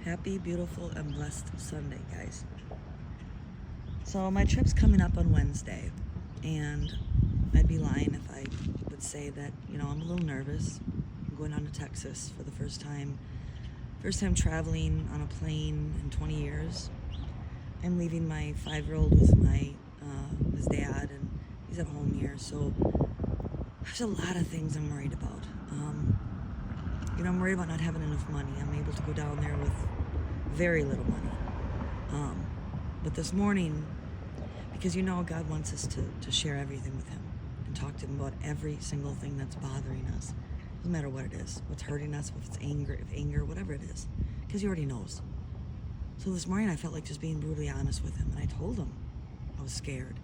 Happy, beautiful, and blessed Sunday, guys. So my trip's coming up on Wednesday, and I'd be lying if I would say that, I'm a little nervous. I'm going down to Texas for the first time. First time traveling on a plane in 20 years. I'm leaving my 5-year-old with his dad, and he's at home here, so there's a lot of things I'm worried about. I'm worried about not having enough money. I'm able to go down there with very little money. But this morning, because God wants us to share everything with him and talk to him about every single thing that's bothering us. Doesn't matter what it is, what's hurting us, if it's anger, whatever it is, because he already knows. So this morning I felt like just being brutally honest with him, and I told him I was scared,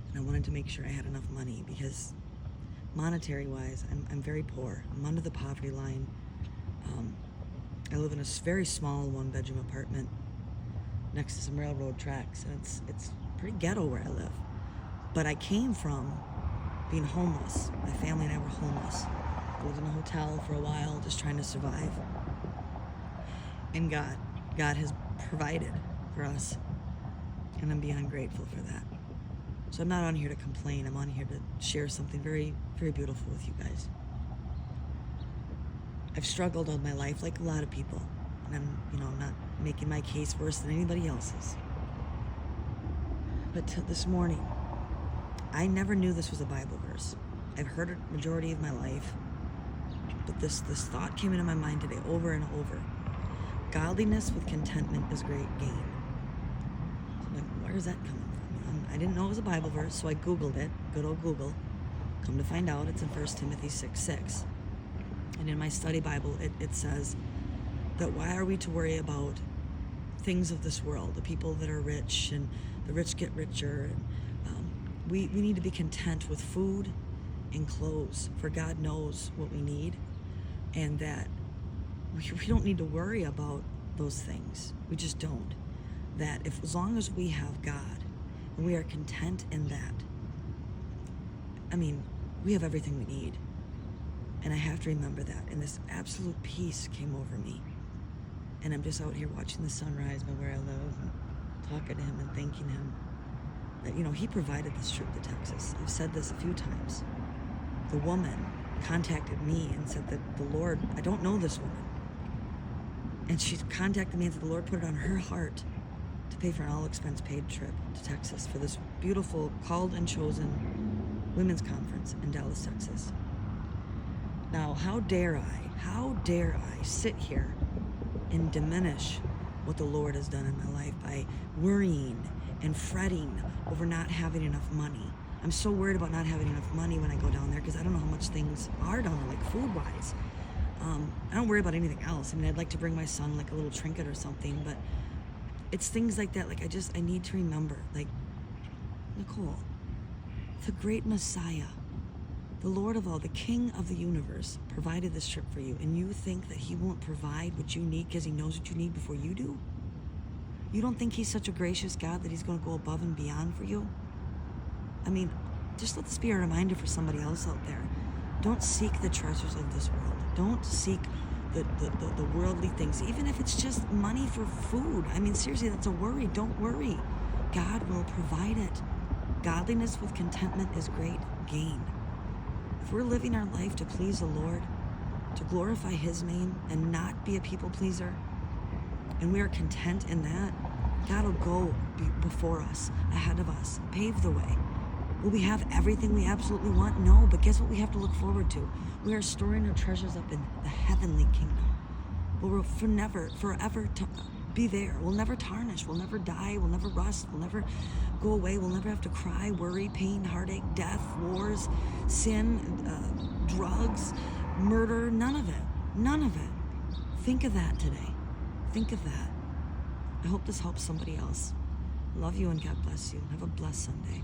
and I wanted to make sure I had enough money because monetary-wise, I'm very poor. I'm under the poverty line. I live in a very small one-bedroom apartment next to some railroad tracks, and it's pretty ghetto where I live. But I came from being homeless. My family and I were homeless. I lived in a hotel for a while, just trying to survive. And God has provided for us, and I'm beyond grateful for that. So I'm not on here to complain. I'm on here to share something very, very beautiful with you guys. I've struggled all my life like a lot of people, and I'm not making my case worse than anybody else's. But this morning, I never knew this was a Bible verse. I've heard it majority of my life, but this thought came into my mind today over and over. Godliness with contentment is great gain. So I'm like, where is that coming from? I didn't know it was a Bible verse, so I Googled it. Good old Google. Come to find out, it's in 1 Timothy 6:6. And in my study Bible, it says that why are we to worry about things of this world, the people that are rich, and the rich get richer. We need to be content with food and clothes, for God knows what we need, and that we don't need to worry about those things. We just don't. That as long as we have God and we are content in that, we have everything we need. And I have to remember that. And this absolute peace came over me. And I'm just out here watching the sunrise by where I live and talking to him and thanking him that, he provided this trip to Texas. I've said this a few times. The woman contacted me and said that the Lord, I don't know this woman. And she contacted me and said the Lord put it on her heart to pay for an all-expense paid trip to Texas for this beautiful, called and chosen women's conference in Dallas, Texas. Now, how dare I sit here and diminish what the Lord has done in my life by worrying and fretting over not having enough money. I'm so worried about not having enough money when I go down there because I don't know how much things are down there, like food-wise. I don't worry about anything else. I'd like to bring my son like a little trinket or something, but it's things like that. Like I need to remember, like, Nicole, the great Messiah, the Lord of all, the King of the universe, provided this trip for you, and you think that he won't provide what you need because he knows what you need before you do? You don't think he's such a gracious God that he's going to go above and beyond for you? Just let this be a reminder for somebody else out there. Don't seek the treasures of this world. Don't seek the worldly things, even if it's just money for food. Seriously, that's a worry. Don't worry. God will provide it. Godliness with contentment is great gain. If we're living our life to please the Lord, to glorify his name and not be a people pleaser, and we are content in that, God will go before us, ahead of us, pave the way. Will we have everything we absolutely want? No, but guess what we have to look forward to? We are storing our treasures up in the heavenly kingdom. We'll forever be there. We'll never tarnish. We'll never die. We'll never rust. We'll never go away. We'll never have to cry, worry, pain, heartache, death, wars, sin, drugs, murder. None of it. None of it. Think of that today. Think of that. I hope this helps somebody else. Love you and God bless you. Have a blessed Sunday.